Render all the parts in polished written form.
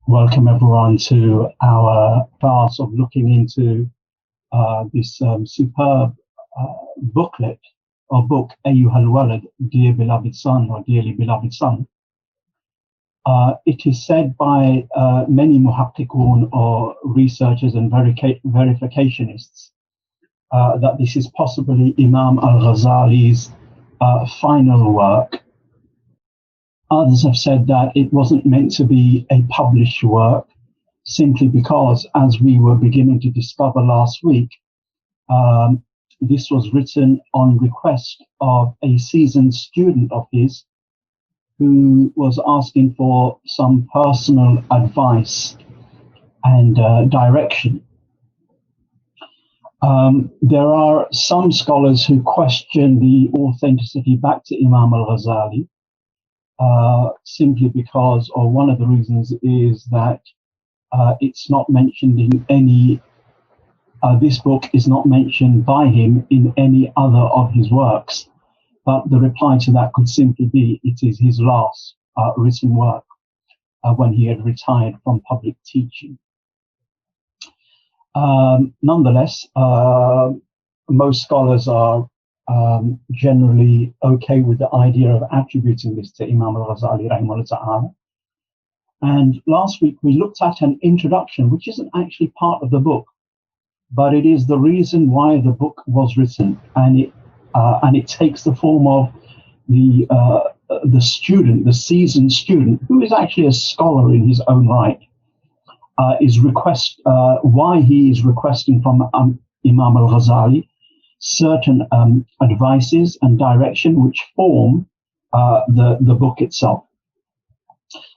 Welcome everyone to our class of looking into this superb booklet or book, Ayyuhal Walad, Dear Beloved Son or Dearly Beloved Son. It is said by many muhakkikun or researchers and verificationists that this is possibly Imam Al Ghazali's final work. Others have said that it wasn't meant to be a published work, simply because, as we were beginning to discover last week, this was written on request of a seasoned student of his who was asking for some personal advice and direction. There are some scholars who question the authenticity back to Imam Al Ghazali, simply because, or one of the reasons is that it's not mentioned in any, this book is not mentioned by him in any other of his works. But the reply to that could simply be it is his last written work when he had retired from public teaching. Nonetheless, most scholars are generally okay with the idea of attributing this to Imam Al Ghazali rahimahullah ta'ala. And last week we looked at an introduction which isn't actually part of the book, but it is the reason why the book was written, and it takes the form of the student, the seasoned student, who is actually a scholar in his own right, why he is requesting from Imam Al Ghazali certain advices and direction which form the book itself.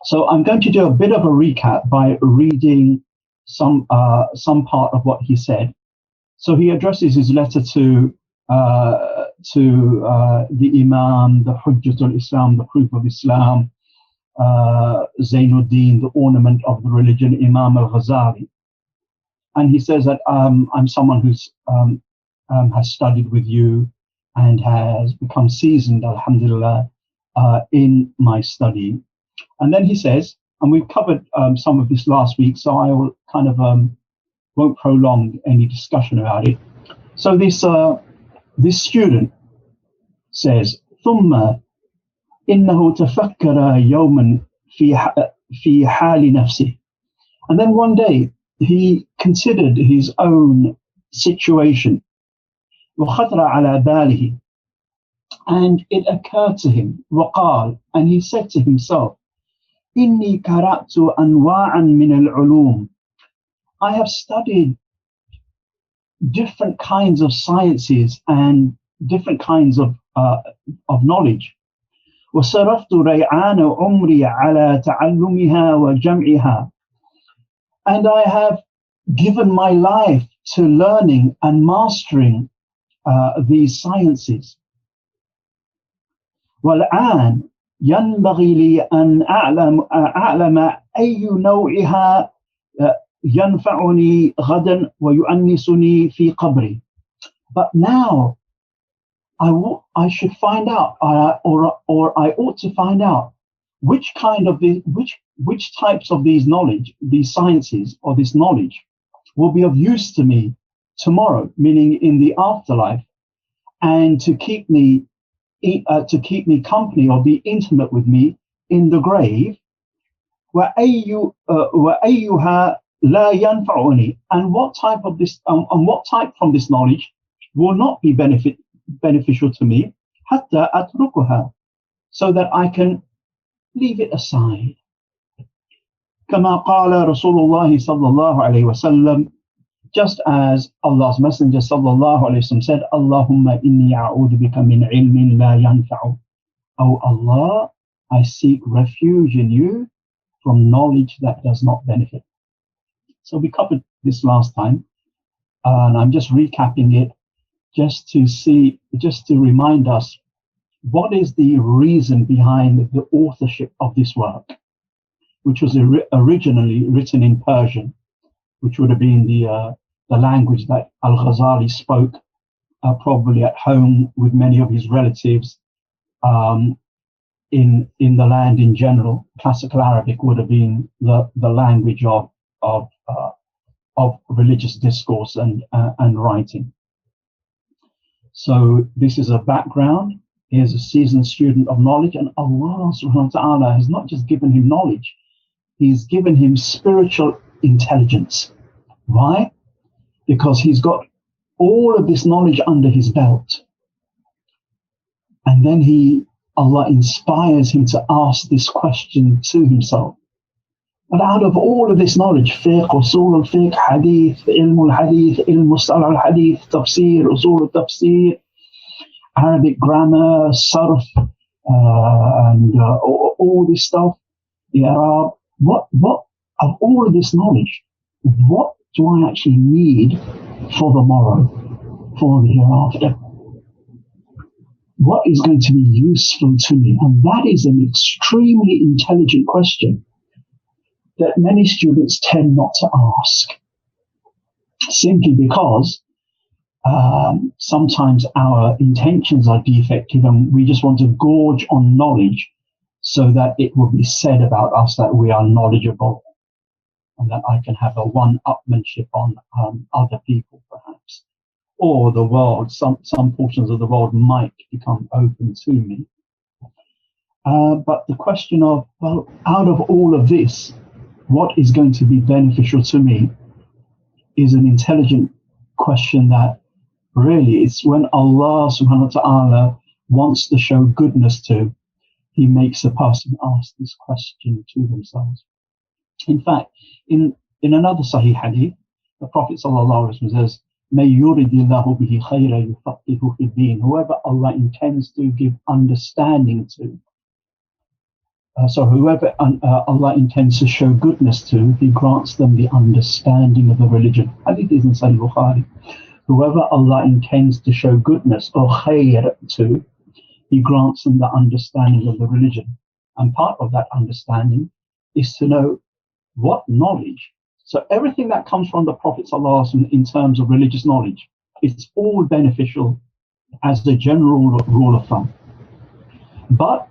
So I'm going to do a bit of a recap by reading some part of what he said. So he addresses his letter to the Imam, the Hujjatul Islam, the proof of Islam, Zainuddin, the ornament of the religion, Imam Al Ghazali. And he says that I'm someone who's has studied with you and has become seasoned, alhamdulillah, in my study. And then he says, and we've covered some of this last week, so I will kind of won't prolong any discussion about it. So this student says, ثم إنه تفكر يوما في حال نفسه. And then one day he considered his own situation. وخطر على باله, and it occurred to him. وقال, and he said to himself, إني قرأت أنواعا من العلوم. I have studied different kinds of sciences and different kinds of knowledge. وصرفت ريعان عمري على تعلمها وجمعها. And I have given my life to learning and mastering these sciences. والآن ينبغي لي أن أعلم أي نوعها ينفعني غدا ويؤنسني في قبري. But now I should find out, or I ought to find out which kind of which types of these knowledge, these sciences, or this knowledge will be of use to me tomorrow, meaning in the afterlife, and to keep me company or be intimate with me in the grave. وأيها لا ينفعني, and what type of this and what type from this knowledge will not be beneficial to me, حتى أتركها, so that I can leave it aside. كما قال رسول الله صلى الله عليه وسلم, just as Allah's Messenger sallallahu alaihi wasallam said, Allahumma inni a'udhu bika min ilmin la yanfa'u. Oh Allah, I seek refuge in you from knowledge that does not benefit. So we covered this last time, and I'm just recapping it just to remind us what is the reason behind the authorship of this work, which was originally written in Persian, which would have been the language that Al Ghazali spoke probably at home with many of his relatives in the land in general, classical Arabic would have been the language of religious discourse and writing. So this is a background. He is a seasoned student of knowledge, and Allah subhanahu wa ta'ala has not just given him knowledge, he's given him spiritual intelligence. Why? Because he's got all of this knowledge under his belt. And then Allah inspires him to ask this question to himself. But out of all of this knowledge, fiqh, usul al-fiqh, hadith, ilm al-hadith, ilm mustalah al-hadith, tafsir, usul al-tafsir, Arabic grammar, sarf, and all this stuff. Yeah, what of all of this knowledge, what do I actually need for the morrow, for the hereafter? What is going to be useful to me? And that is an extremely intelligent question that many students tend not to ask, simply because sometimes our intentions are defective and we just want to gorge on knowledge so that it will be said about us that we are knowledgeable and that I can have a one-upmanship on other people, perhaps. Or the world, some portions of the world might become open to me. But the question of, well, out of all of this, what is going to be beneficial to me is an intelligent question that really it's when Allah subhanahu wa ta'ala wants to show goodness to, he makes a person ask this question to themselves. In fact, in another Sahih hadith, the Prophet sallallahu alaihi wasallam says, "May yuridillahu bihi khayran yufaqihu fid din." Whoever Allah intends to give understanding to, so whoever Allah intends to show goodness to, he grants them the understanding of the religion. Hadith is in Sahih Bukhari. Whoever Allah intends to show goodness or khayr to, he grants them the understanding of the religion. And part of that understanding is to know what knowledge. So everything that comes from the Prophet ﷺ in terms of religious knowledge, it's all beneficial as a general rule of thumb. But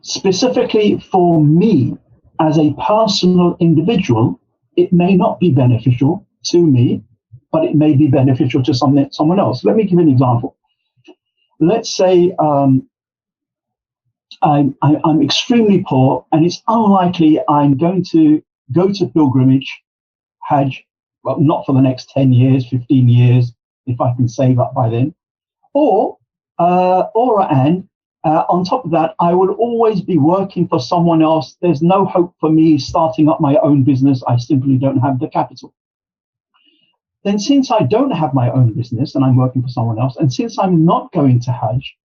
specifically for me as a personal individual, it may not be beneficial to me, but it may be beneficial to someone else. Let me give you an example. Let's say I'm extremely poor, and it's unlikely I'm going to go to pilgrimage, Hajj, well, not for the next 10 years, 15 years, if I can save up by then. On top of that, I will always be working for someone else. There's no hope for me starting up my own business. I simply don't have the capital. Then since I don't have my own business and I'm working for someone else, and since I'm not going to Hajj,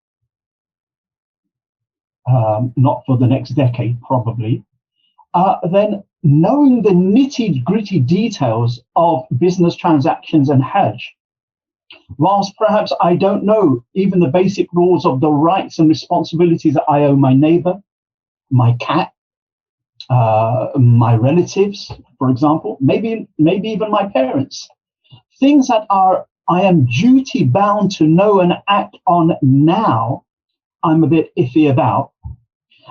not for the next decade probably, then knowing the nitty-gritty details of business transactions and Hajj, whilst perhaps I don't know even the basic rules of the rights and responsibilities that I owe my neighbor, my cat, my relatives, for example, maybe even my parents, things that I am duty bound to know and act on now, I'm a bit iffy about.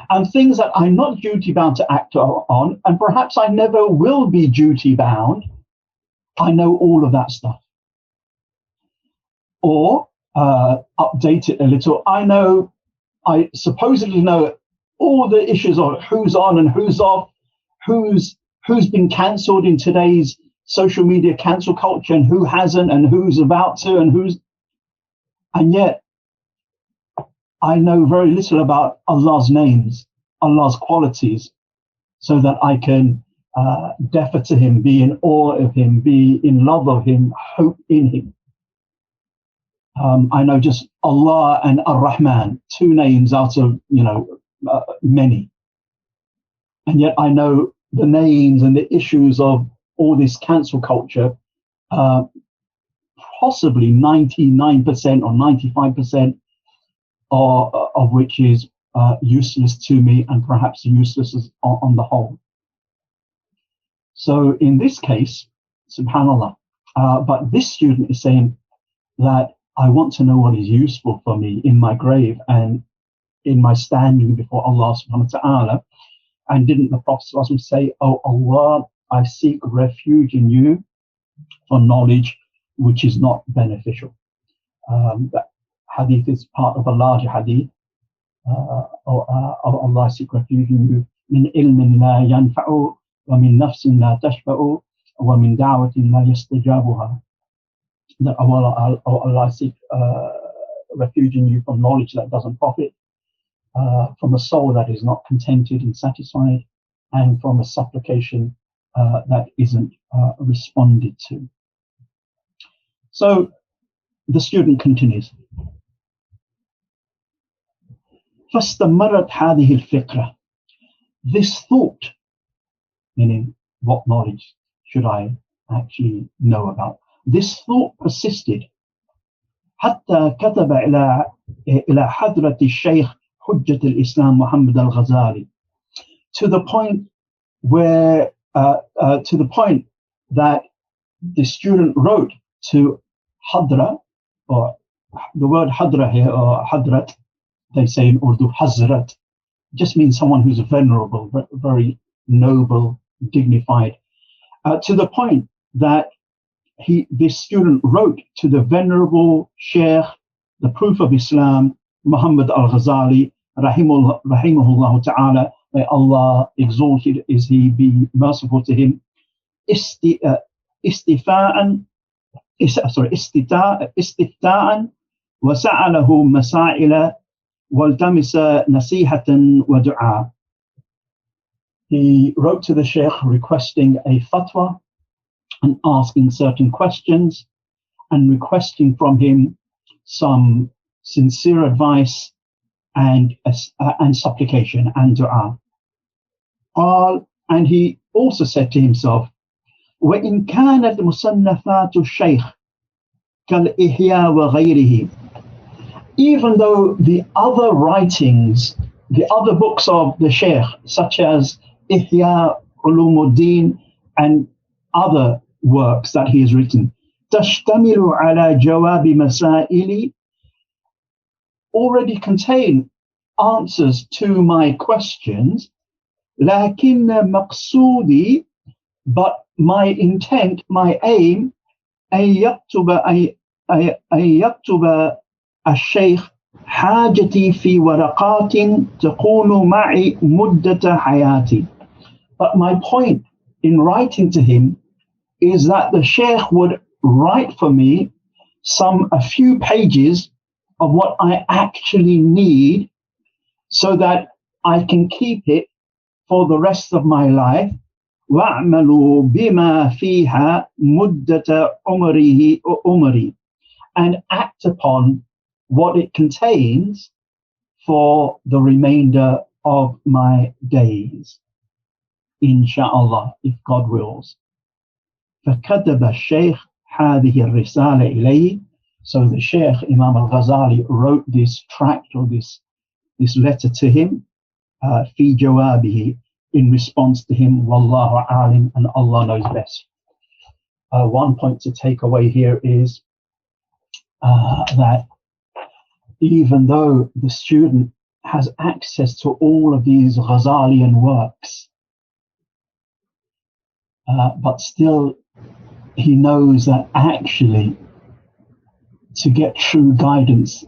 And things that I'm not duty bound to act on, and perhaps I never will be duty bound, I know all of that stuff. Or update it a little. I supposedly know all the issues of who's on and who's off, who's been cancelled in today's social media cancel culture and who hasn't, and who's about to, and yet I know very little about Allah's names, Allah's qualities, so that I can defer to him, be in awe of him, be in love of him, hope in him. I know just Allah and Ar-Rahman, two names out of many, and yet I know the names and the issues of all this cancel culture, possibly 99% or 95% of which is useless to me, and perhaps useless on the whole. So in this case, subhanallah, but this student is saying that I want to know what is useful for me in my grave, and in my standing before Allah subhanahu wa ta'ala. And didn't the Prophet say, "Oh Allah, I seek refuge in you from knowledge which is not beneficial." That hadith is part of a larger hadith. Oh Allah, I seek refuge in you min ilmin la yanfa'u wa min nafsin la tashba'u wa min da'watin la yastajabuha. That Allah, I seek refuge in you from knowledge that doesn't profit, from a soul that is not contented and satisfied, and from a supplication that isn't responded to. So the student continues. فاستمرت هذه الفكرة. This thought, meaning what knowledge should I actually know about? This thought persisted حتى كتب إلى حضرة الشيخ حجة الإسلام محمد Al Ghazali, to the point that the student wrote to Hadra, or the word Hadra here, or Hadrat, they say in Urdu, Hazrat, just means someone who's venerable, very noble, dignified, to the point that this student wrote to the venerable Shaykh, the proof of Islam, Muhammad Al Ghazali, rahimahullah ta'ala, may Allah exalted is he, be merciful to him, istifta'an وسأله مسائل والتمس نصيحة ودعاء. He wrote to the Shaykh requesting a fatwa and asking certain questions and requesting from him some sincere advice and supplication and dua. And he also said to himself, وَإِنْ كَانَتْ مُصَنَّفَاتُ الشَّيْخِ كَالْإِحْيَاءِ وَغَيْرِهِ. Even though the other writings, the other books of the Shaykh, such as Ihya Ulumuddin and other works that he has written, تَشْتَمِلُ عَلَى جَوَابِ مَسَائِلِ, already contain answers to my questions, لكن مقصودي, but my intent, my aim, أن يكتب الشيخ حاجتي في ورقات تكون معي مدة حياتي. But my point in writing to him is that the Shaykh would write for me a few pages of what I actually need, so that I can keep it for the rest of my life. وَأَعْمَلُوا بِمَا فِيهَا مُدَّةَ عُمْرِي, and act upon what it contains for the remainder of my days, inshallah, if God wills. فَكَتَبَ الشَّيْخ هذه الرسالة إليه. So the Shaykh Imam Al Ghazali wrote this tract, or this letter to him, في جوابه, in response to him, Wallahu alim, and Allah knows best. One point to take away here is that even though the student has access to all of these Ghazalian works, but still he knows that actually to get true guidance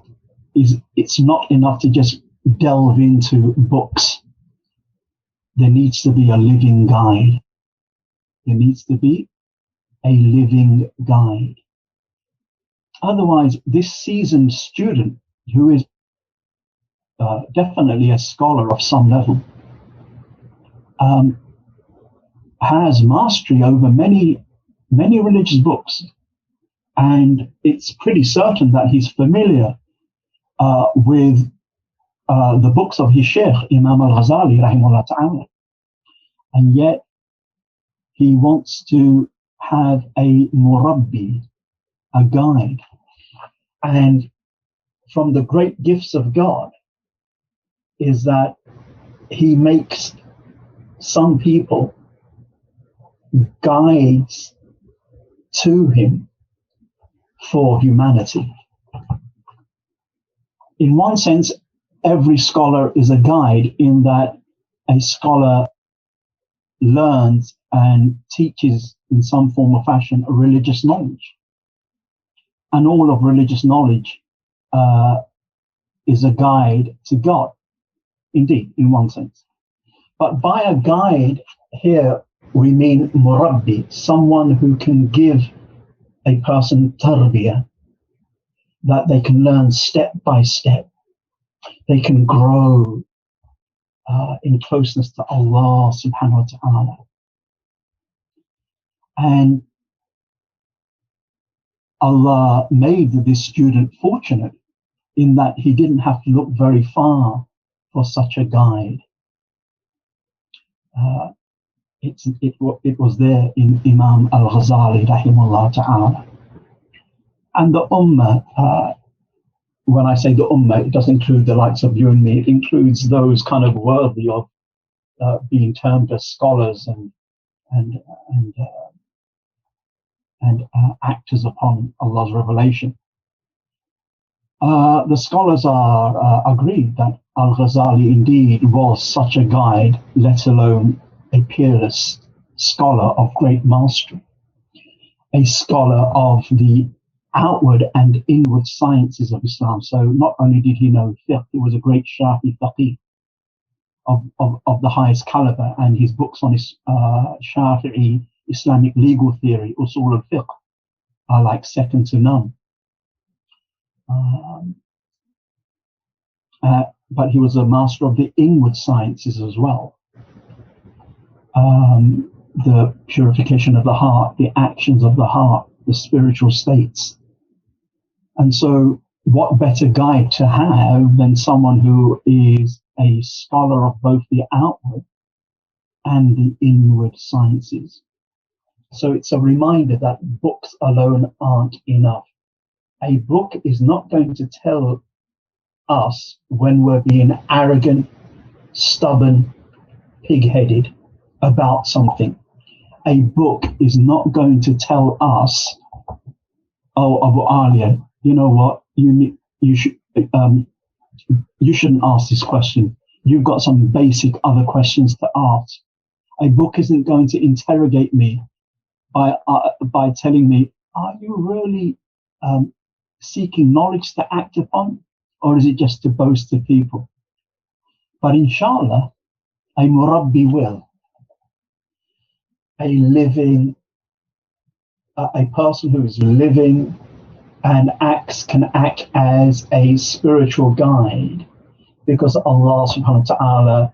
it's not enough to just delve into books. There needs to be a living guide. There needs to be a living guide. Otherwise, this seasoned student, who is definitely a scholar of some level, has mastery over many religious books, and it's pretty certain that he's familiar with the books of his Shaykh Imam Al Ghazali rahimahullah ta'ala, and yet he wants to have a murabbi, a guide. And from the great gifts of God is that he makes some people guides to him for humanity. In one sense, every scholar is a guide in that a scholar learns and teaches in some form or fashion a religious knowledge. And all of religious knowledge is a guide to God, indeed, in one sense. But by a guide here, we mean murabbi, someone who can give a person tarbiyah, that they can learn step by step. They can grow in closeness to Allah subhanahu wa ta'ala. And Allah made this student fortunate in that he didn't have to look very far for such a guide. It was there in Imam Al Ghazali rahimahullah ta'ala. And the ummah, when I say the ummah, it doesn't include the likes of you and me. It includes those kind of worthy of being termed as scholars and actors upon Allah's revelation. The scholars are agreed that Al Ghazali indeed was such a guide, let alone a peerless scholar of great mastery, a scholar of the outward and inward sciences of Islam. So not only did he know fiqh, he was a great Shafi faqih of the highest caliber, and his books on his Shafi'i Islamic legal theory, usul al-fiqh, are like second to none. But he was a master of the inward sciences as well. The purification of the heart, the actions of the heart, the spiritual states. And so what better guide to have than someone who is a scholar of both the outward and the inward sciences. So it's a reminder that books alone aren't enough. A book is not going to tell us when we're being arrogant, stubborn, pig-headed about something. A book is not going to tell us, oh, Abu Aaliyah, you know what, you shouldn't ask this question. You've got some basic other questions to ask. A book isn't going to interrogate me by telling me, are you really seeking knowledge to act upon, or is it just to boast to people? But inshallah, a murabbi will. A person who is living and can act as a spiritual guide, because Allah subhanahu wa ta'ala,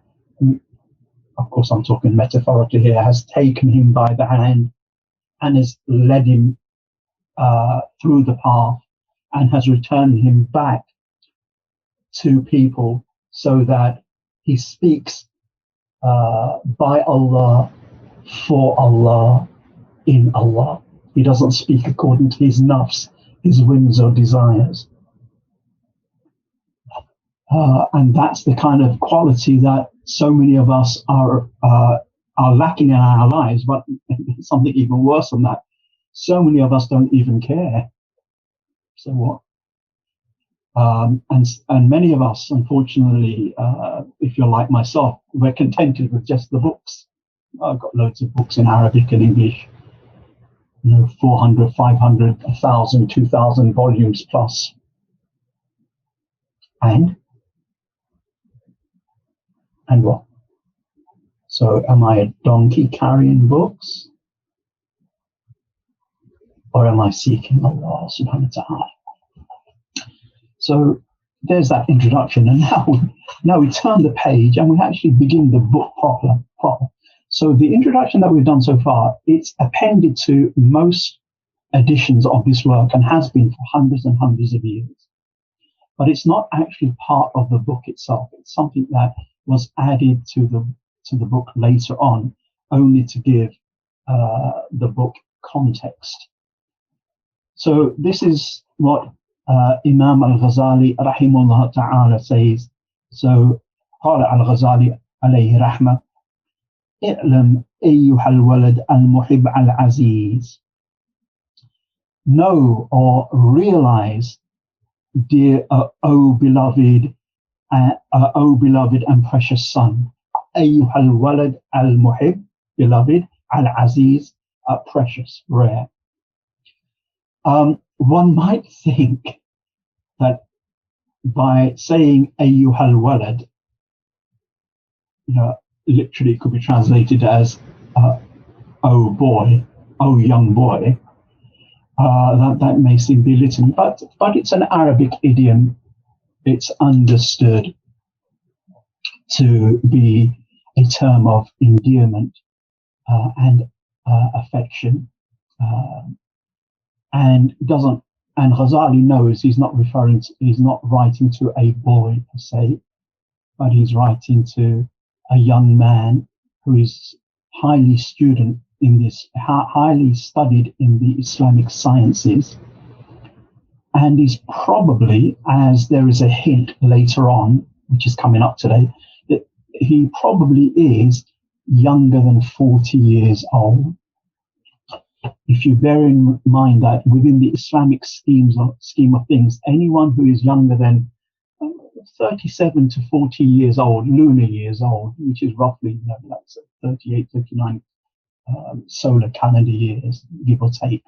of course I'm talking metaphorically here, has taken him by the hand and has led him through the path and has returned him back to people so that he speaks by Allah, for Allah, in Allah. He doesn't speak according to his nafs, his whims or desires. And that's the kind of quality that so many of us are lacking in our lives. But something even worse than that, so many of us don't even care. So what? And many of us, unfortunately, if you're like myself, we're contented with just the books. I've got loads of books in Arabic and English, 400, 500, 1,000, 2,000 volumes plus. And what? So am I a donkey carrying books? Or am I seeking Allah subhanahu wa ta'ala? So there's that introduction, and now we turn the page and we actually begin the book proper. So the introduction that we've done so far, it's appended to most editions of this work and has been for hundreds and hundreds of years. But it's not actually part of the book itself. It's something that was added to the book later on, only to give the book context. So this is what Imam Al Ghazali rahimahullah ta'ala says. So قال Al Ghazali alayhi rahmah, اعلم أيها الولد المحب العزيز. Know or realize, dear, O beloved O beloved and precious son, Ayyuhal Walad al-Muhib, beloved, al-Aziz, precious, rare. One might think that by saying Ayyuhal Walad, literally it could be translated as oh boy, oh young boy. That may seem belittling, but it's an Arabic idiom. It's understood to be a term of endearment and affection, and Ghazali knows he's not writing to a boy per se, but he's writing to a young man who is highly studied in the Islamic sciences, and is probably, as there is a hint later on, which is coming up today, that he probably is younger than 40 years old. If you bear in mind that within the Islamic scheme of things, anyone who is younger than 37 to 40 years old, lunar years old, which is roughly that's 38, 39 solar calendar years, give or take,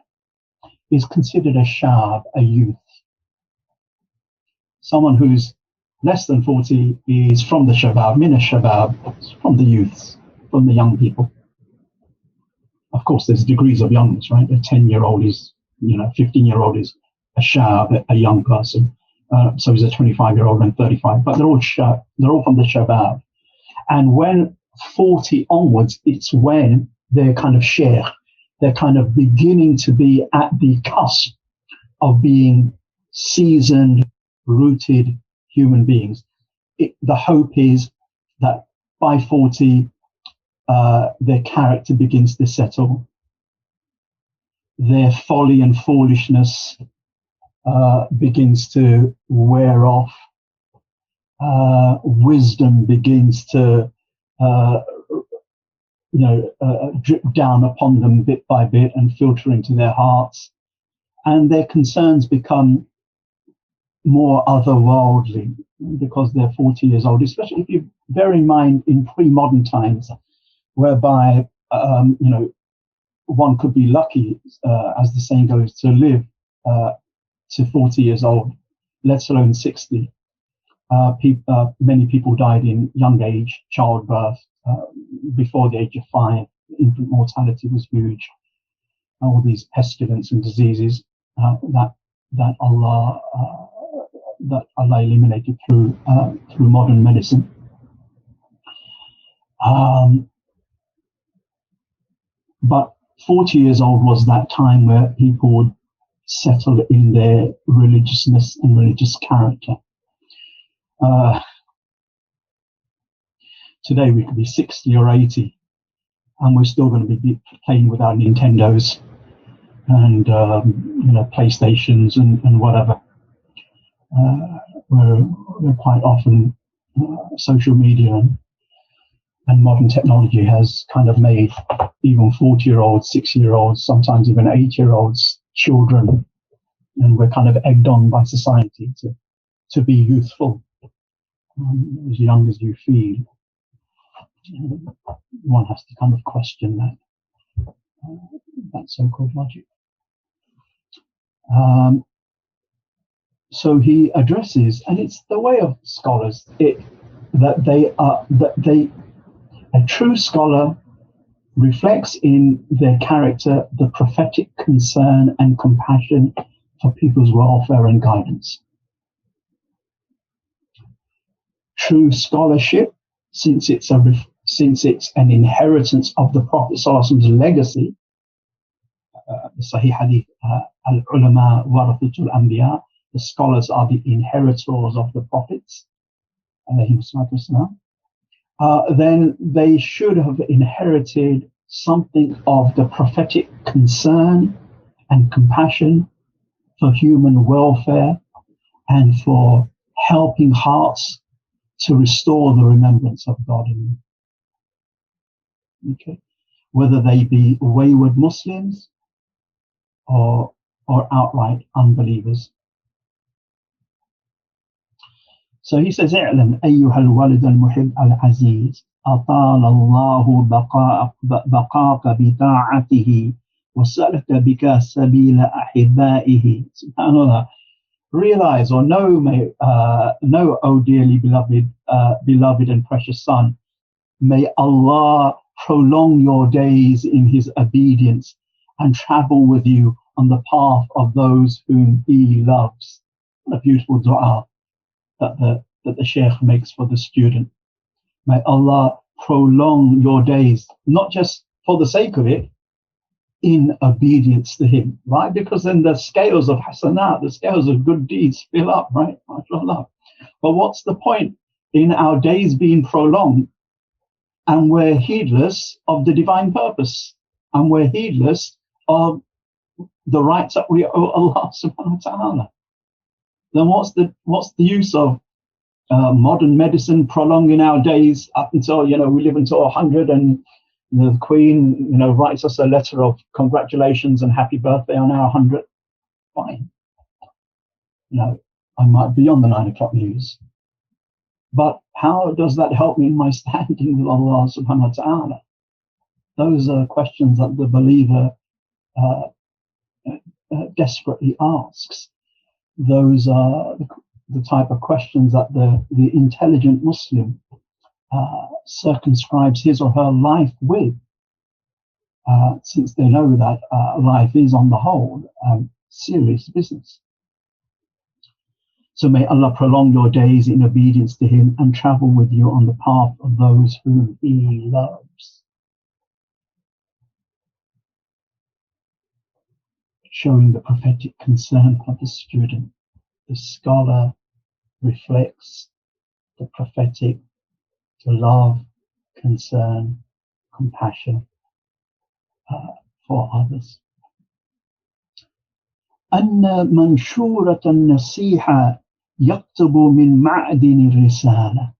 is considered a shab, a youth. Someone who's less than 40 is from the shabab, min shabab, from the youths, from the young people. Of course, there's degrees of youngness, right? A 10-year-old is, 15-year-old is a shab, a young person. So is a 25-year-old and 35, but they're all from the shabab. And when 40 onwards, it's when they're kind of sheikh. They're kind of beginning to be at the cusp of being seasoned, rooted human beings. The hope is that by 40, their character begins to settle. Their folly and foolishness begins to wear off. Wisdom begins to drip down upon them bit by bit and filter into their hearts, and their concerns become more otherworldly because they're 40 years old, especially if you bear in mind in pre-modern times, whereby one could be lucky, as the saying goes, to live to 40 years old, let alone 60. Many people died in young age, childbirth, before the age of 5. Infant mortality was huge. All these pestilence and diseases that Allah eliminated through modern medicine. But 40 years old was that time where people would settle in their religiousness and religious character. Today we could be 60 or 80 and we're still going to be playing with our Nintendos and PlayStations and whatever. We're quite often social media and modern technology has kind of made even 40-year-olds, 60-year-olds, sometimes even 8-year-olds children, and we're kind of egged on by society to be youthful, as young as you feel. One has to kind of question that so-called logic. So he addresses, and it's the way of scholars, a true scholar reflects in their character the prophetic concern and compassion for people's welfare and guidance. True scholarship, since it's an inheritance of the Prophet ﷺ's legacy, the Sahih Hadith, al-ulama warathatul anbiya, the scholars are the inheritors of the prophets, then they should have inherited something of the prophetic concern and compassion for human welfare and for helping hearts to restore the remembrance of God in them. Okay, whether they be wayward Muslims or outright unbelievers. So he says, اعلم أيها الولد المحب العزيز أطال الله بقاك بطاعته وسلك بك سبيل أحبائه. SubhanAllah. Realize or know, O dearly beloved and precious son, may Allah prolong your days in His obedience and travel with you on the path of those whom He loves. What a beautiful dua that the Shaykh makes for the student. May Allah prolong your days, not just for the sake of it, in obedience to Him, right? Because then the scales of hasanat, the scales of good deeds fill up, right? MashaAllah. But what's the point in our days being prolonged and we're heedless of the divine purpose, and we're heedless of the rights that we owe Allah subhanahu wa ta'ala? Then what's the use of modern medicine prolonging our days up until, we live until 100, and the Queen, writes us a letter of congratulations and happy birthday on our 100th. Fine. I might be on the 9 o'clock news. But how does that help me in my standing with Allah subhanahu wa ta'ala? Those are questions that the believer desperately asks. Those are the type of questions that the intelligent Muslim circumscribes his or her life with, since they know that life is on the whole serious business. So may Allah prolong your days in obedience to Him and travel with you on the path of those whom He loves. Showing the prophetic concern for the student, the scholar reflects the prophetic to love, concern, compassion for others. أن منشورة النصيحة يكتب من معدن الرسالة.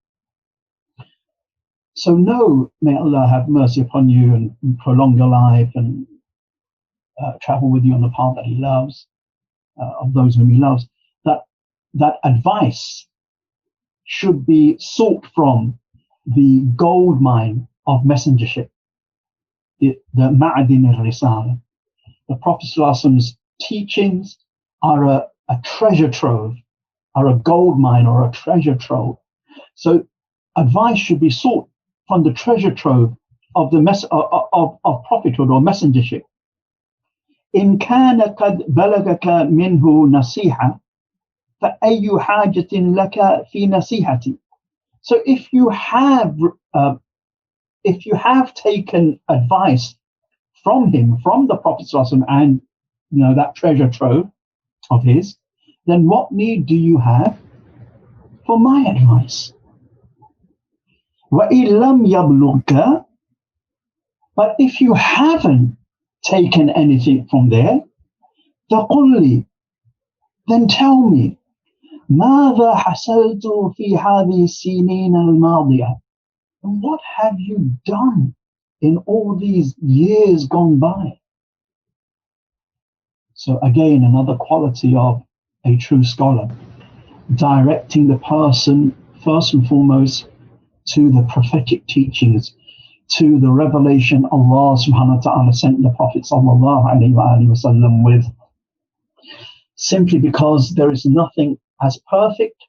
So know, may Allah have mercy upon you and prolong your life and travel with you on the path that He loves, of those whom He loves, that advice should be sought from the gold mine of messengership, the Ma'adin al-Risala. The Prophet ﷺ's teachings are a treasure trove, are a gold mine or a treasure trove. So advice should be sought from the treasure trove of the of prophethood or messengership. إن كان قد بلغك منه نصيحة فأي حاجة لك في نصيحتي. So if you have taken advice from him, from the Prophet ﷺ, and that treasure trove of his, then what need do you have for my advice? وَإِن لَمْ يَبْلُغْكَ. But if you haven't taken anything from there, فَقُلْ لِي, then tell me, ماذا حصلت في هذه السنين الماضية? And what have you done in all these years gone by? So again, another quality of a true scholar, directing the person first and foremost to the prophetic teachings, to the revelation Allah subhanahu wa ta'ala sent the Prophet sallallahu alayhi wa sallam with, simply because there is nothing as perfect,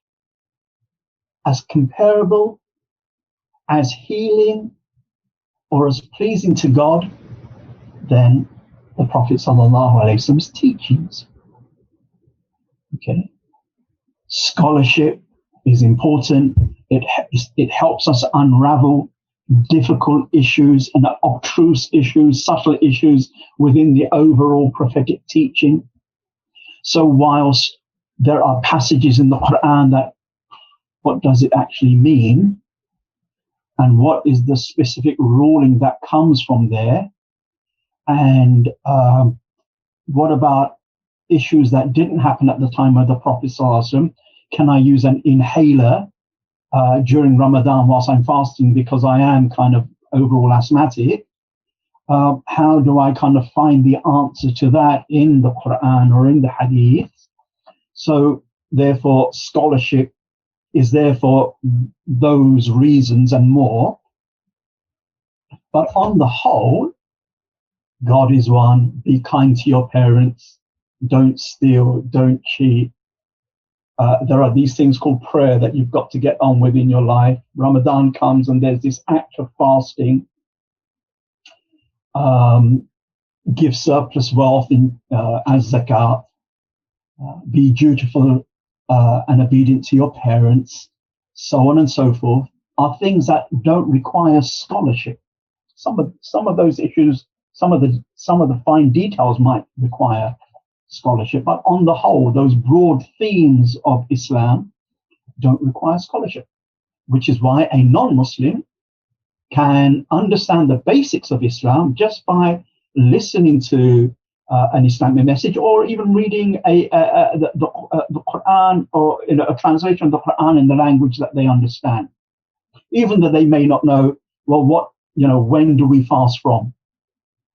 as comparable, as healing, or as pleasing to God than the Prophet sallallahu alayhi wa sallam's teachings. Okay, scholarship is important. It helps us unravel difficult issues and obtruse issues, subtle issues within the overall prophetic teaching. So whilst there are passages in the Quran that, what does it actually mean? And what is the specific ruling that comes from there? And what about issues that didn't happen at the time of the Prophet ﷺ? Can I use an inhaler during Ramadan whilst I'm fasting because I am kind of overall asthmatic? How do I kind of find the answer to that in the Quran or in the Hadith? So therefore, scholarship is there for those reasons and more. But on the whole, God is one. Be kind to your parents. Don't steal. Don't cheat. There are these things called prayer that you've got to get on with in your life. Ramadan comes and there's this act of fasting. Give surplus wealth as zakat. Be dutiful and obedient to your parents, so on and so forth, are things that don't require scholarship. Some of those issues, some of the fine details might require scholarship, but on the whole, those broad themes of Islam don't require scholarship, which is why a non-Muslim can understand the basics of Islam just by listening to an Islamic message, or even reading the Quran, or a translation of the Quran in the language that they understand, even though they may not know, well, when do we fast from,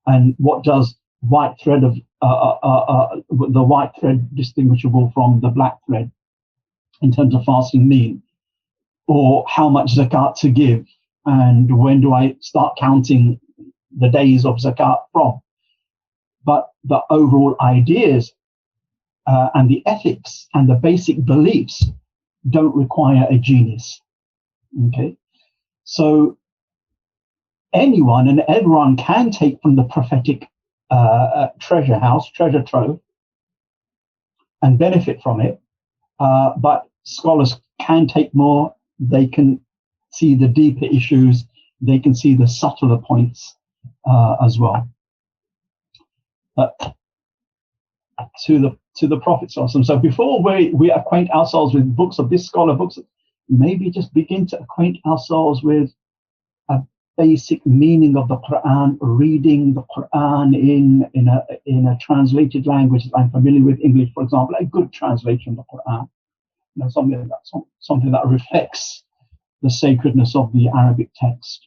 and what does white thread of the white thread distinguishable from the black thread in terms of fasting mean, or how much zakat to give, and when do I start counting the days of zakat from. But the overall ideas and the ethics and the basic beliefs don't require a genius. Okay, so anyone and everyone can take from the prophetic treasure trove, and benefit from it. But scholars can take more. They can see the deeper issues. They can see the subtler points as well. To the Prophet. So before we acquaint ourselves with books of this scholar, maybe just begin to acquaint ourselves with a basic meaning of the Quran, reading the Quran in a translated language. I'm familiar with English, for example, a good translation of the Quran, something that reflects the sacredness of the Arabic text.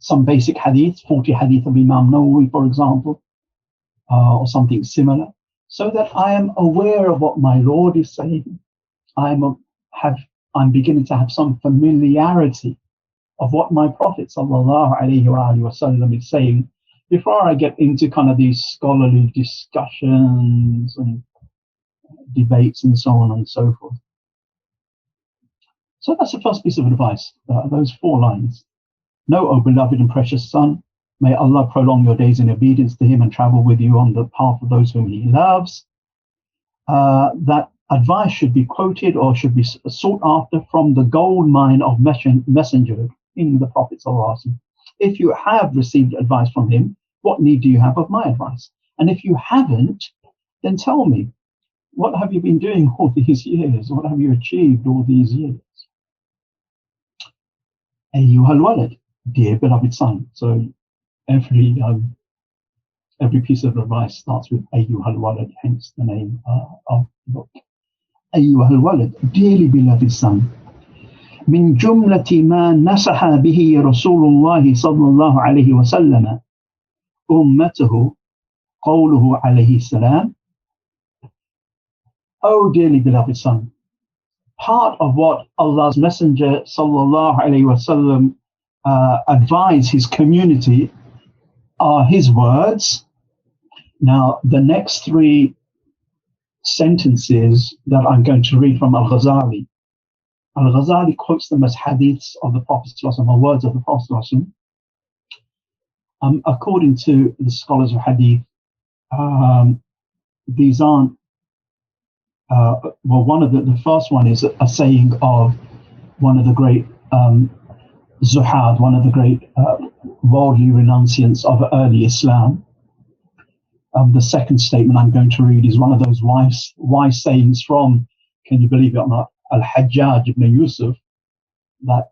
Some basic hadith, 40 hadith of Imam Nawawi, for example, or something similar, so that I am aware of what my Lord is saying. I'm beginning to have some familiarity of what my Prophet ﷺ is saying before I get into kind of these scholarly discussions and debates and so on and so forth. So that's the first piece of advice, those 4 lines. Know, O beloved and precious son, may Allah prolong your days in obedience to Him and travel with you on the path of those whom He loves. That advice should be quoted or should be sought after from the gold mine of messenger in the Prophet ﷺ. If you have received advice from him, what need do you have of my advice? And if you haven't, then tell me, what have you been doing all these years? What have you achieved all these years? Ayyuhal Walad, dear beloved son. So every piece of advice starts with Ayyuhal Walad, hence the name of the book. Ayyuhal Walad, dearly beloved son. من جملة ما نصح به رسول الله صلى الله عليه وسلم أمته قوله عليه السلام. O dearly beloved son, part of what Allah's Messenger sallallahu alaihi wasallam advised his community are his words. Now, the next 3 sentences that I'm going to read from Al Ghazali. Al Ghazali quotes them as hadiths of the Prophet ﷺ, or words of the Prophet ﷺ. According to the scholars of hadith, these aren't. One of the first one is a saying of one of the great zuhad, one of the great worldly renunciants of early Islam. The second statement I'm going to read is one of those wise sayings from, can you believe it or not, Al-Hajjaj ibn Yusuf, that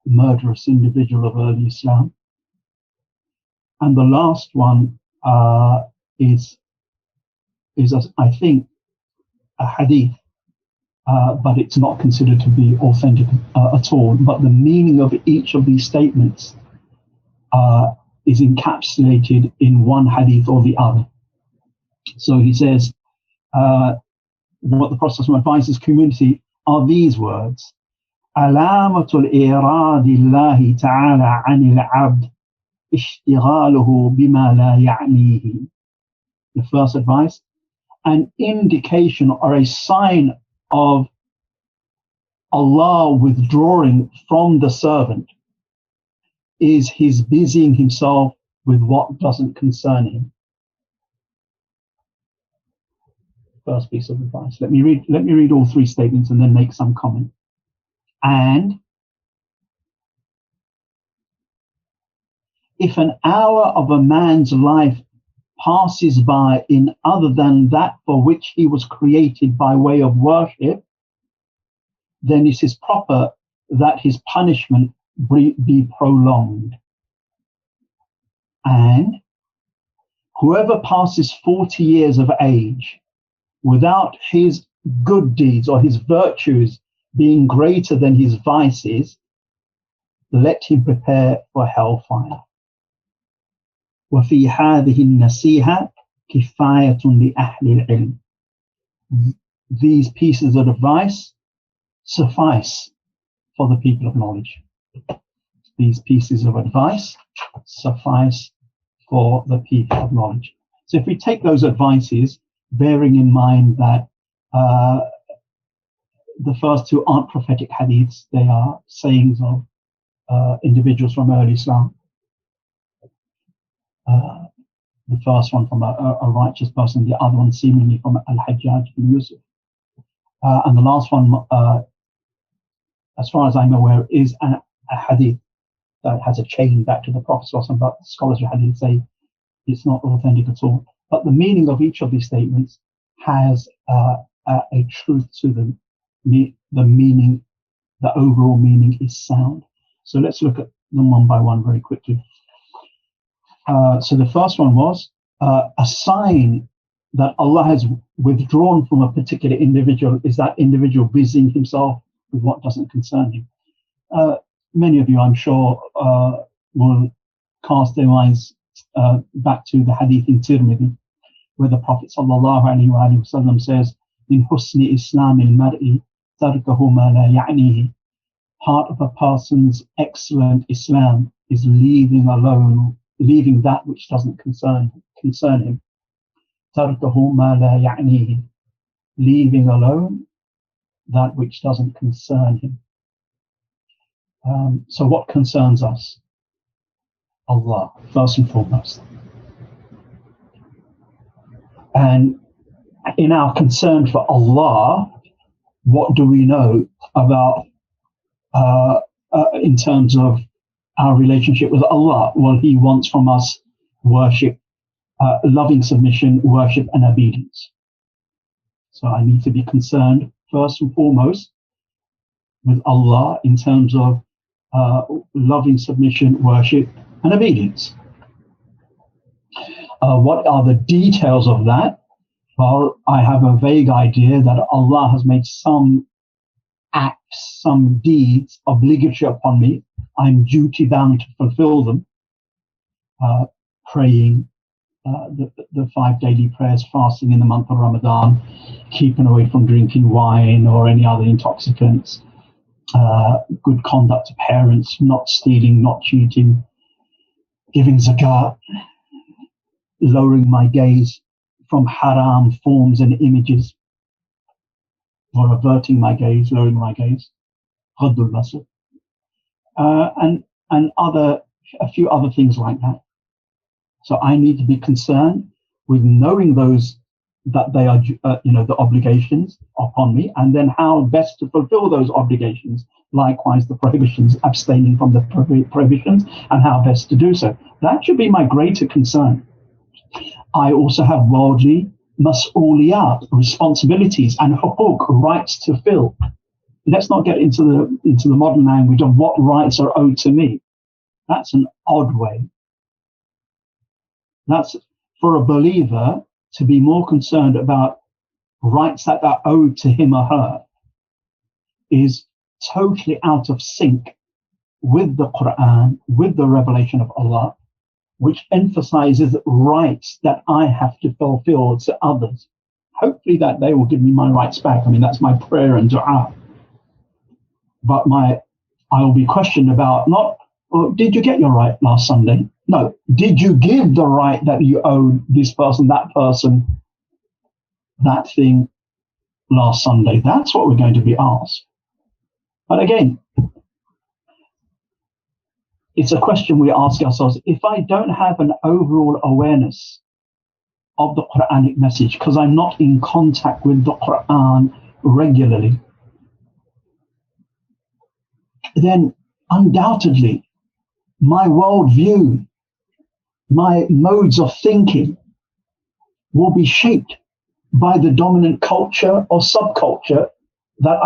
murderous individual of early Islam. And the last one is I think, a hadith, but it's not considered to be authentic at all. But the meaning of each of these statements is encapsulated in one hadith or the other. So he says, what the Prophet advises community are these words: علامة الإيراد الله تعالى عن العبد اشتغاله بما لا يعنيه. The first advice, an indication or a sign of Allah withdrawing from the servant is his busying himself with what doesn't concern him. First piece of advice. Let me read all three statements and then make some comment. And if an hour of a man's life passes by in other than that for which he was created by way of worship, then it is proper that his punishment be prolonged. And whoever passes 40 years of age without his good deeds or his virtues being greater than his vices, let him prepare for hellfire. وفي هذه النصيحة كفاية لأهل العلم. These pieces of advice suffice for the people of knowledge. These pieces of advice suffice for the people of knowledge. So if we take those advices, bearing in mind that the first two aren't prophetic hadiths, they are sayings of individuals from early Islam. The first one from a righteous person, the other one seemingly from Al-Hajjaj bin Yusuf. And the last one, as far as I'm aware, is a hadith that has a chain back to the Prophet, but scholars of hadith say it's not authentic at all. But the meaning of each of these statements has a truth to them. The meaning, the overall meaning is sound. So let's look at them one by one very quickly. So the first one was a sign that Allah has withdrawn from a particular individual is that individual busying himself with what doesn't concern him. Many of you, I'm sure, will cast their minds back to the hadith in Tirmidhi, where the Prophet ﷺ says, "Min husni Islamil mar'i tarkahu ma la ya'nihi." Part of a person's excellent Islam is leaving that which doesn't concern him. Tarkahu ma la ya'nihi. Leaving alone that which doesn't concern him. So what concerns us? Allah, first and foremost. And in our concern for Allah, what do we know about in terms of our relationship with Allah? Well, He wants from us worship, loving submission, worship and obedience. So I need to be concerned first and foremost with Allah in terms of loving submission, worship and obedience. What are the details of that? Well, I have a vague idea that Allah has made some acts, some deeds obligatory upon me. I'm duty bound to fulfill them. Praying, the 5 daily prayers, fasting in the month of Ramadan, keeping away from drinking wine or any other intoxicants, good conduct to parents, not stealing, not cheating, giving zakat, lowering my gaze from haram forms and images, or averting my gaze, lowering my gaze, ghaddul basar, and a few other things like that. So I need to be concerned with knowing those, that they are, the obligations upon me, and then how best to fulfill those obligations. Likewise, the prohibitions, abstaining from the prohibitions, and how best to do so. That should be my greater concern. I also have worldly mas'uliyat, responsibilities, and huquq, rights to fill. Let's not get into the modern language of what rights are owed to me. That's an odd way. That's for a believer to be more concerned about rights that are owed to him or her is totally out of sync with the Quran, with the revelation of Allah, which emphasizes rights that I have to fulfill to others. Hopefully that they will give me my rights back. I mean, that's my prayer and dua. but I will be questioned about not, well, did you get your right last Sunday? No, did you give the right that you owed this person, that thing last Sunday? That's what we're going to be asked. But again, it's a question we ask ourselves. If I don't have an overall awareness of the Quranic message, because I'm not in contact with the Quran regularly, then undoubtedly my worldview, my modes of thinking will be shaped by the dominant culture or subculture that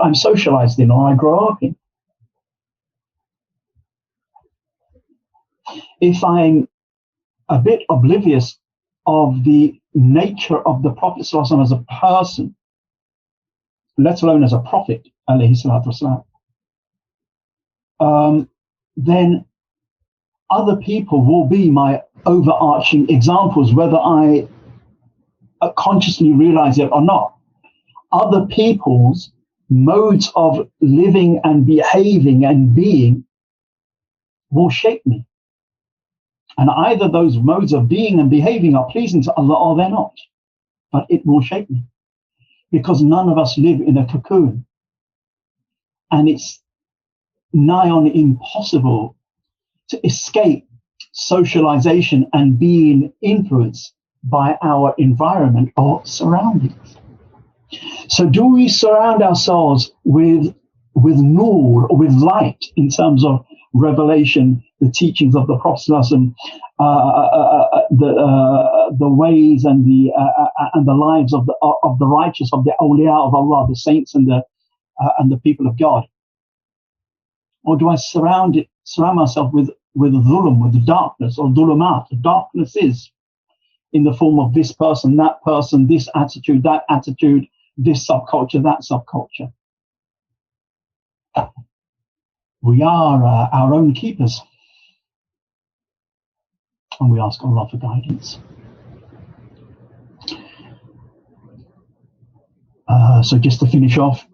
I'm socialized in or I grow up in. If I'm a bit oblivious of the nature of the Prophet ﷺ as a person, let alone as a prophet, alayhi salatu wasalam, then other people will be my overarching examples, whether I consciously realize it or not. Other people's modes of living and behaving and being will shape me. And either those modes of being and behaving are pleasing to Allah or they're not. But it will shape me. Because none of us live in a cocoon. And it's nigh on impossible to escape socialization and being influenced by our environment or surroundings. So do we surround ourselves with nur, or with light, in terms of revelation, the teachings of the Prophet, the ways and the lives of the righteous, of the awliya of Allah, the saints and the people of God? Or do I surround myself with dhulm, with the darkness, or dhulumat? The darkness is in the form of this person, this attitude, that attitude, this subculture, that subculture. We are our own keepers. And we ask Allah for guidance. So just to finish off,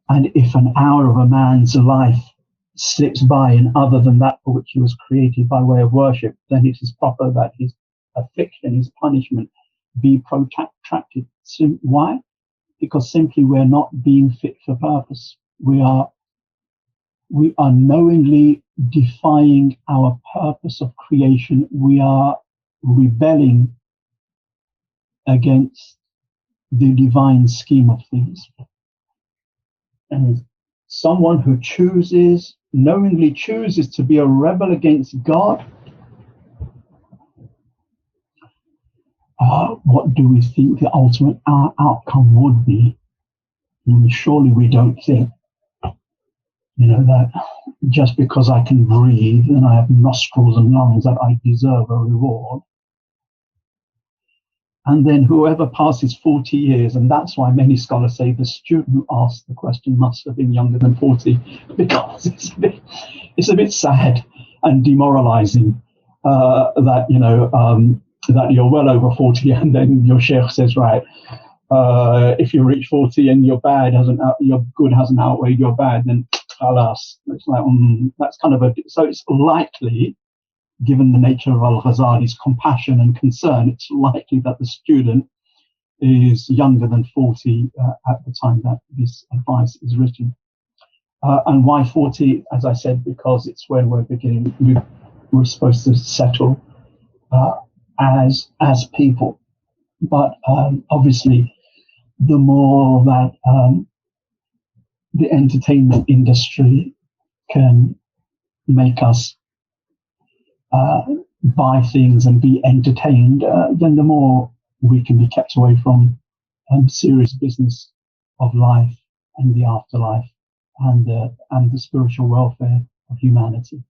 and if an hour of a man's life slips by in other than that for which he was created by way of worship, then it is proper that his affliction, his punishment be protracted. So why? Because simply we're not being fit for purpose. We are knowingly defying our purpose of creation. We are rebelling against the divine scheme of things. And someone who knowingly chooses to be a rebel against God, what do we think the ultimate outcome would be? And surely we don't think, that just because I can breathe and I have nostrils and lungs that I deserve a reward. And then whoever passes 40 years, and that's why many scholars say the student who asked the question must have been younger than 40, because it's a bit sad and demoralizing that you're well over 40 and then your sheikh says, right, if you reach 40 and your good hasn't outweighed your bad, then alas, it's like that's kind of so it's likely, given the nature of Al Ghazali's compassion and concern, it's likely that the student is younger than 40 at the time that this advice is written. And why 40? As I said, because it's when we're supposed to settle as people. But obviously, the more that the entertainment industry can make us buy things and be entertained, then the more we can be kept away from serious business of life and the afterlife and the spiritual welfare of humanity.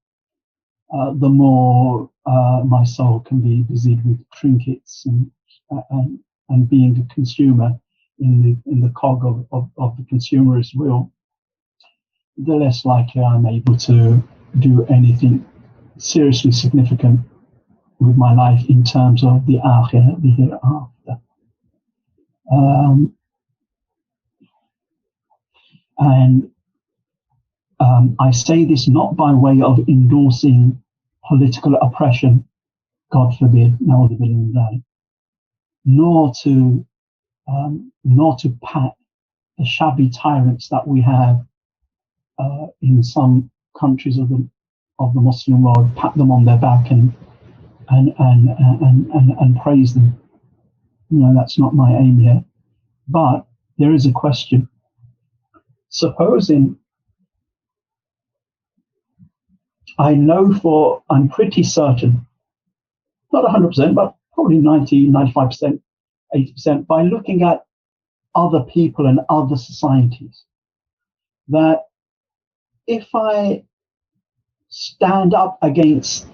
The more my soul can be busied with trinkets and being a consumer in the cog of the consumerist wheel, the less likely I'm able to do anything seriously significant with my life in terms of the akhirah, the hereafter. And I say this not by way of endorsing political oppression, God forbid, nor to pat the shabby tyrants that we have in some countries of the Muslim world, pat them on their back and praise them. That's not my aim here. But there is a question. Supposing I'm pretty certain, not 100%, but probably 90, 95%, 80%, by looking at other people and other societies, that if I stand up against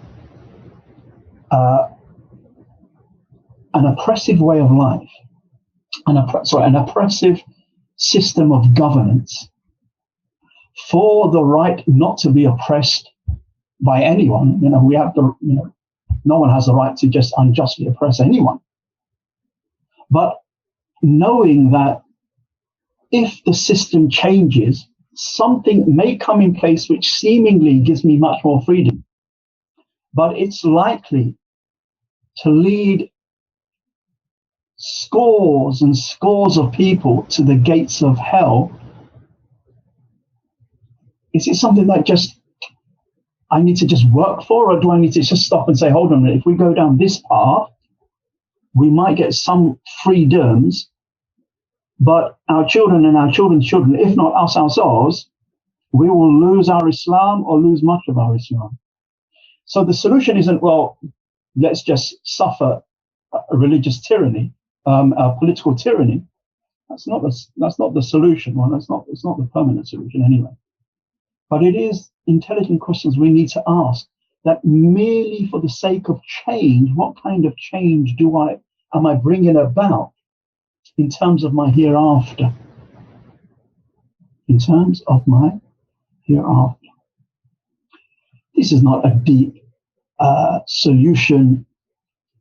an oppressive way of life, an oppressive system of governance, for the right not to be oppressed by anyone, we have no one has the right to just unjustly oppress anyone. But knowing that if the system changes, something may come in place which seemingly gives me much more freedom, but it's likely to lead scores and scores of people to the gates of hell. Is it something that just I need to just work for, or do I need to just stop and say, hold on a minute, if we go down this path, we might get some freedoms, but our children and our children's children, if not us ourselves, we will lose our Islam or lose much of our Islam. So the solution isn't, well, let's just suffer a religious tyranny, a political tyranny. That's not the solution. Well, it's not the permanent solution anyway. But it is intelligent questions we need to ask, that merely for the sake of change, what kind of change am I bringing about in terms of my hereafter? In terms of my hereafter. This is not a deep solution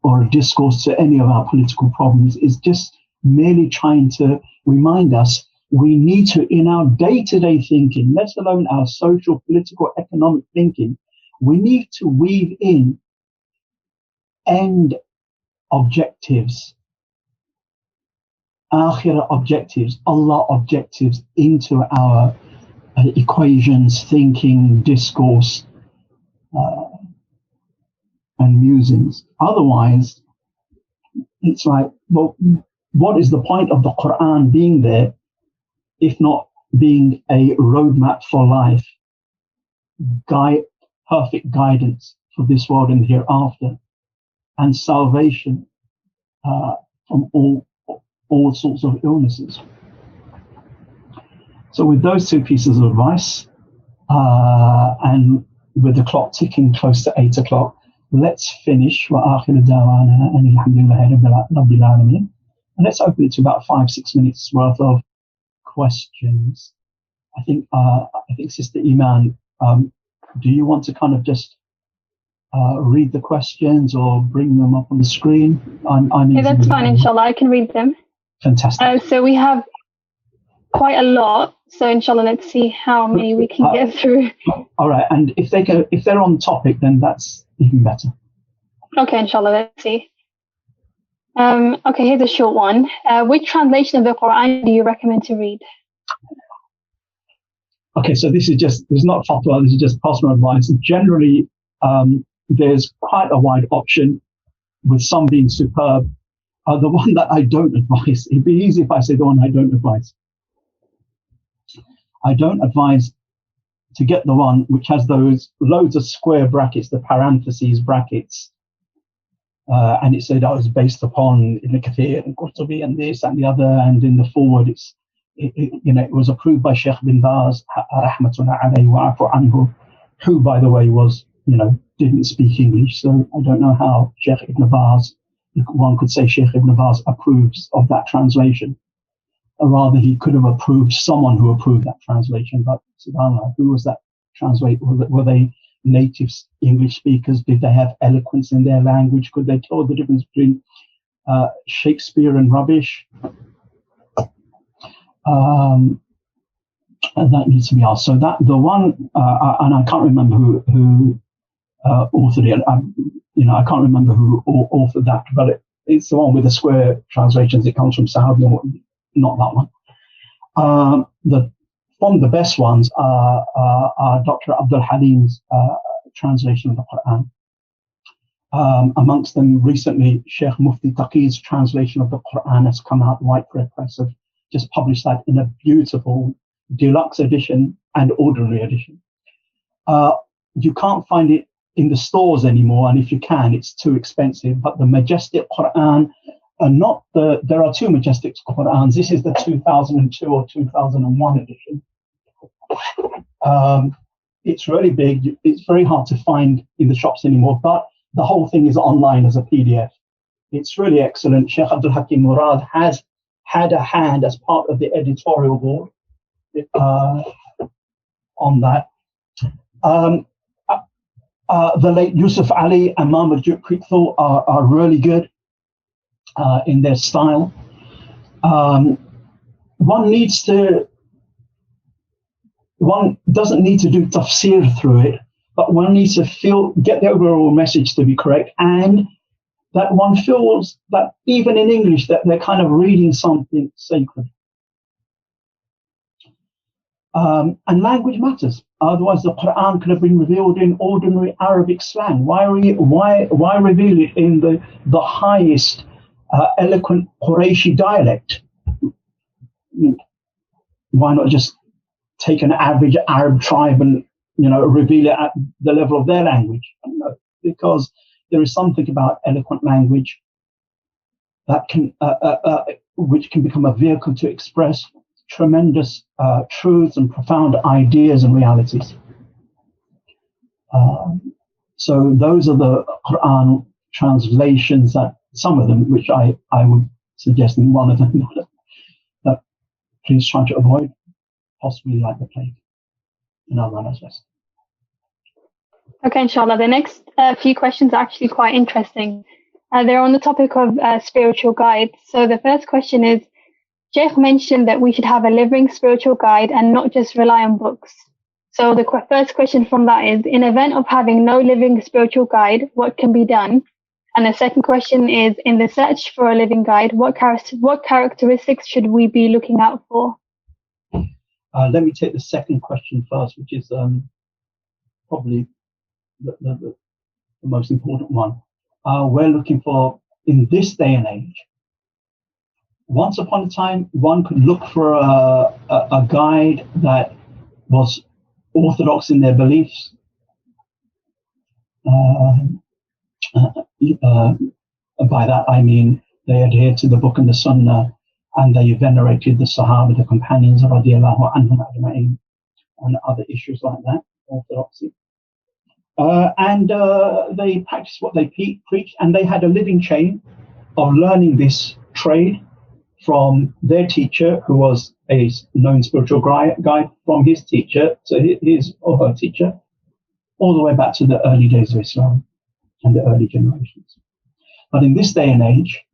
or a discourse to any of our political problems. It's just merely trying to remind us we need to, in our day-to-day thinking, let alone our social, political, economic thinking, we need to weave in end objectives, akhirah objectives, Allah objectives into our equations, thinking, discourse, and musings. Otherwise, it's like, well, what is the point of the Quran being there if not being a roadmap for life, perfect guidance for this world and hereafter, and salvation from all sorts of illnesses? So with those two pieces of advice, and with the clock ticking close to 8 o'clock, let's finish. وآخر دعوانا أن الحمد لله رب العالمين. And let's open it to about 5-6 minutes worth of questions. I think Sister Iman, do you want to kind of just read the questions or bring them up on the screen? Yeah, that's fine, inshallah. I can read them. Fantastic. So we have quite a lot. So inshallah, let's see how many we can get through. All right, and if they're on topic, then that's even better. Okay, inshallah, let's see. Okay, here's a short one. Which translation of the Quran do you recommend to read? Okay, so this is not fatwa, this is just personal advice. Generally, there's quite a wide option, with some being superb. The one that I don't advise, it'd be easy if I say the one I don't advise. I don't advise to get the one which has those loads of square brackets, the parentheses brackets, and it said it's based upon Ibn Kathir and Qurtubi and this and the other, and in the forward it was approved by Shaykh bin Baz, rahmatullah alayhi wa afu anhu, who, by the way, didn't speak English, so I don't know how Shaykh Ibn Baz, one could say Shaykh Ibn Baz approves of that translation. Or rather, he could have approved someone who approved that translation, but subhanAllah, who was that translator? Were they native English speakers? Did they have eloquence in their language? Could they tell the difference between Shakespeare and rubbish? that needs to be asked. So that the one, and I can't remember who authored it. I can't remember who authored that, but it's the one with the square translations. It comes from Saudi, not that one. From the best ones are Dr. Abdul Halim's translation of the Quran. Amongst them, recently, Sheikh Mufti Taqiy's translation of the Quran has come out. White Press have just published that in a beautiful deluxe edition and ordinary edition. You can't find it in the stores anymore, and if you can, it's too expensive. But the Majestic Quran, there are two Majestic Qurans. This is the 2002 or 2001 edition. It's really big. It's very hard to find in the shops anymore, but the whole thing is online as a PDF. It's really excellent. Sheikh Abdul Hakim Murad has had a hand as part of the editorial board on that. The late Yusuf Ali and Mahmoud Qutb are really good in their style. One doesn't need to do tafsir through it, but one needs to get the overall message to be correct, and that one feels that even in English that they're kind of reading something sacred. And language matters. Otherwise, the Quran could have been revealed in ordinary Arabic slang. Why reveal it in the highest eloquent Qurayshi dialect? Why not just take an average Arab tribe and reveal it at the level of their language? I don't know, because there is something about eloquent language that can which can become a vehicle to express tremendous truths and profound ideas and realities. So those are the Quran translations, that some of them, which I would suggest, in one of them, that please try to avoid, possibly like the plague. Another one as well. Okay, inshallah. The next few questions are actually quite interesting. They're on the topic of spiritual guides. So the first question is, Sheikh mentioned that we should have a living spiritual guide and not just rely on books. So the first question from that is, in event of having no living spiritual guide, what can be done? And the second question is, in the search for a living guide, what characteristics should we be looking out for? Let me take the second question first, which is probably the most important one. We're looking for, in this day and age, once upon a time, one could look for a guide that was orthodox in their beliefs. By that I mean they adhered to the book and the Sunnah, and they venerated the Sahaba, the companions of radiallahu anhum ajma'in, and other issues like that, orthodoxy. And they practiced what they preached, and they had a living chain of learning this trade from their teacher, who was a known spiritual guide, from his teacher to his or her teacher, all the way back to the early days of Islam and the early generations. But in this day and age,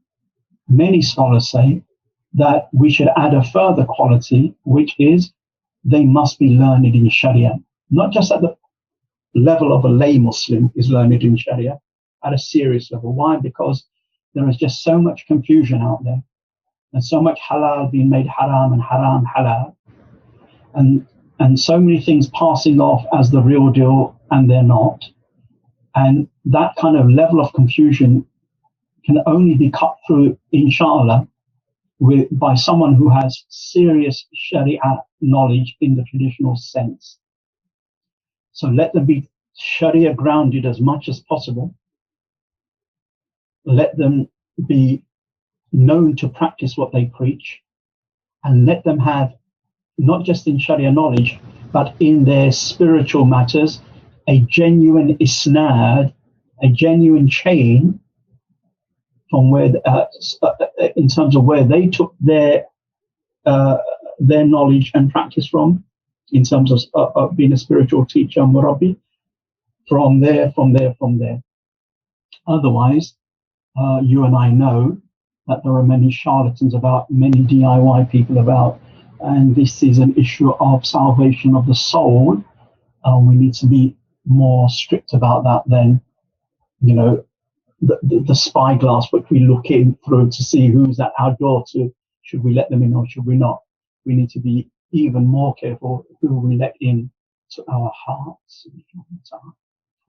many scholars say that we should add a further quality, which is they must be learned in Sharia, not just at the level of a lay Muslim is learned in Sharia, at a serious level. Why? Because there is just so much confusion out there, and so much halal being made haram and haram halal, and so many things passing off as the real deal and they're not. And that kind of level of confusion can only be cut through, inshallah, by someone who has serious Sharia knowledge in the traditional sense. So let them be Sharia grounded as much as possible. Let them be known to practice what they preach, and let them have, not just in Sharia knowledge, but in their spiritual matters, a genuine isnad, a genuine chain from where, in terms of where they took their knowledge and practice from, in terms of being a spiritual teacher, murabbi, from there. Otherwise, you and I know that there are many charlatans about, many DIY people about, and this is an issue of salvation of the soul. We need to be more strict about that than, the spyglass which we look in through to see who's at our door, to should we let them in or should we not. We need to be even more careful who we let in to our hearts.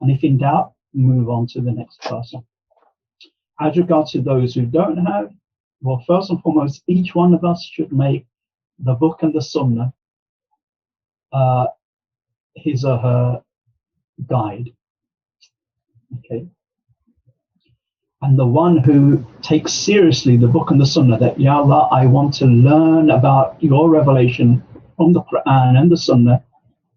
And if in doubt, move on to the next person. As regards to those who don't have, well, first and foremost, each one of us should make the book and the sunnah his or her guide. Okay. And the one who takes seriously the book and the sunnah, that, Ya Allah, I want to learn about your revelation from the Quran and the sunnah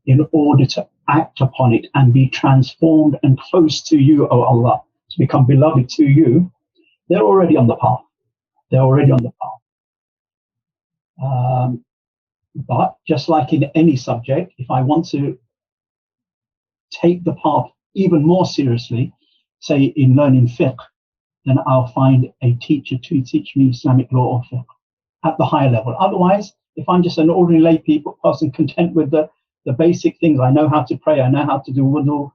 in order to act upon it and be transformed and close to you, O Allah, to become beloved to you, they're already on the path. They're already on the path. But just like in any subject, if I want to take the path even more seriously, say in learning fiqh, then I'll find a teacher to teach me Islamic law or fiqh at the higher level. Otherwise, if I'm just an ordinary lay person content with the basic things, I know how to pray, I know how to do wudu,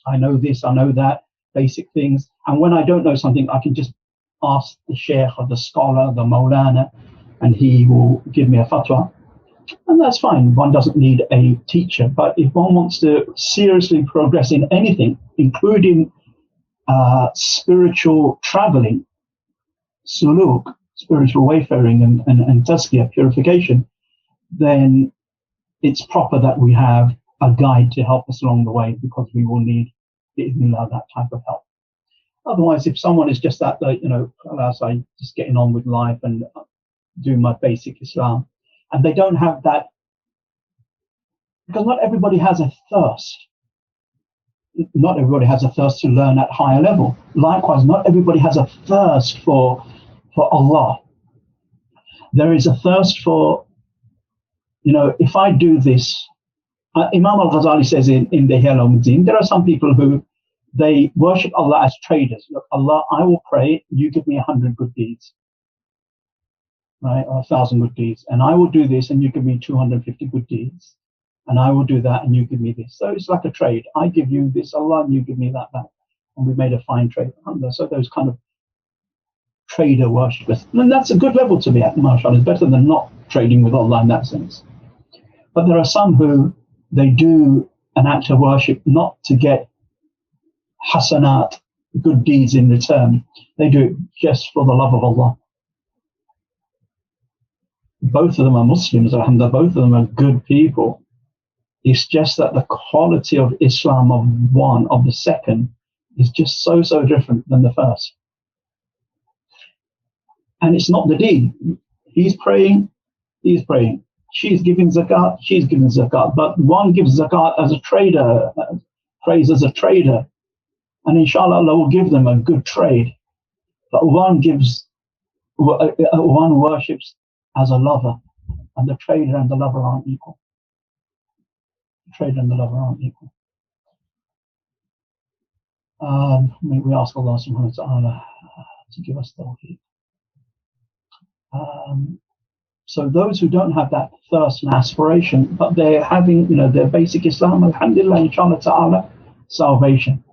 I know this, I know that, basic things. And when I don't know something, I can just ask the sheikh or the scholar, the maulana, and he will give me a fatwa. And that's fine. One doesn't need a teacher. But if one wants to seriously progress in anything, including spiritual traveling, suluk, spiritual wayfaring, and tazkiyah, purification, then it's proper that we have a guide to help us along the way, because we will need that type of help. Otherwise, if someone is just at the, as I just getting on with life and doing my basic Islam, and they don't have that, because not everybody has a thirst. Not everybody has a thirst to learn at higher level. Likewise, not everybody has a thirst for Allah. There is a thirst for, if I do this, Imam Al Ghazali says in the Ayyuhal Walad, there are some people who they worship Allah as traders. Look, Allah, I will pray, you give me 100 good deeds, right, or 1,000 good deeds, and I will do this, and you give me 250 good deeds, and I will do that, and you give me this. So it's like a trade. I give you this, Allah, and you give me that back, and we made a fine trade. So those kind of trader worshippers, and that's a good level to be at, mashallah. It's better than not trading with Allah in that sense. But there are some who they do an act of worship not to get hasanat, good deeds in return. They do it just for the love of Allah. Both of them are Muslims, alhamdulillah. Both of them are good people. It's just that the quality of Islam of the second is just so different than the first. And it's not the deed. He's praying. She's giving zakat, but one gives zakat as a trader, prays as a trader, and inshallah Allah will give them a good trade. But one worships as a lover, and the trader and the lover aren't equal. May we ask Allah subhanahu wa ta'ala to give us tawfiq. So those who don't have that thirst and aspiration, but they're having, their basic Islam, alhamdulillah, inshallah ta'ala, salvation.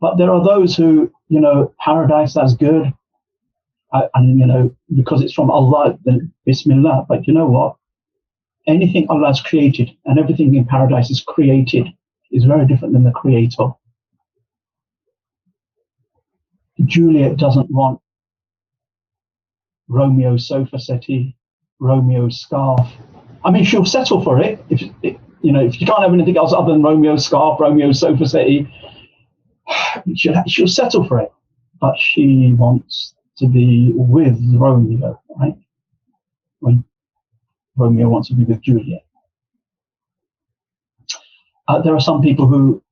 But there are those who, paradise, that's good. And, because it's from Allah, then Bismillah. But you know what? Anything Allah has created, and everything in paradise is created, is very different than the creator. Juliet doesn't want Romeo's sofa settee, Romeo's scarf. I mean, she'll settle for it if you can't have anything else other than Romeo's scarf, Romeo's sofa settee. She'll settle for it, but she wants to be with Romeo, right? When Romeo wants to be with Juliet. There are some people who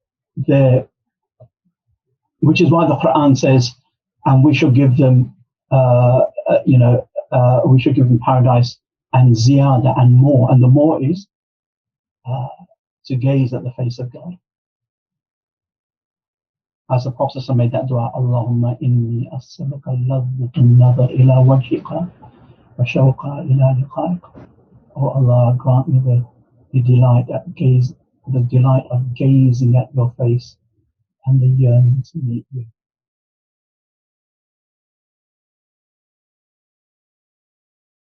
which is why the Quran says, and we shall give them, we should give them paradise and ziyada and more. And the more is to gaze at the face of God. As the Prophet made that dua, Allahumma inni as'aluka ladhata an-nazar ila wajhika wa shawqa ila liqa'ik. O Allah, grant me the delight of gazing at your face and the yearning to meet you.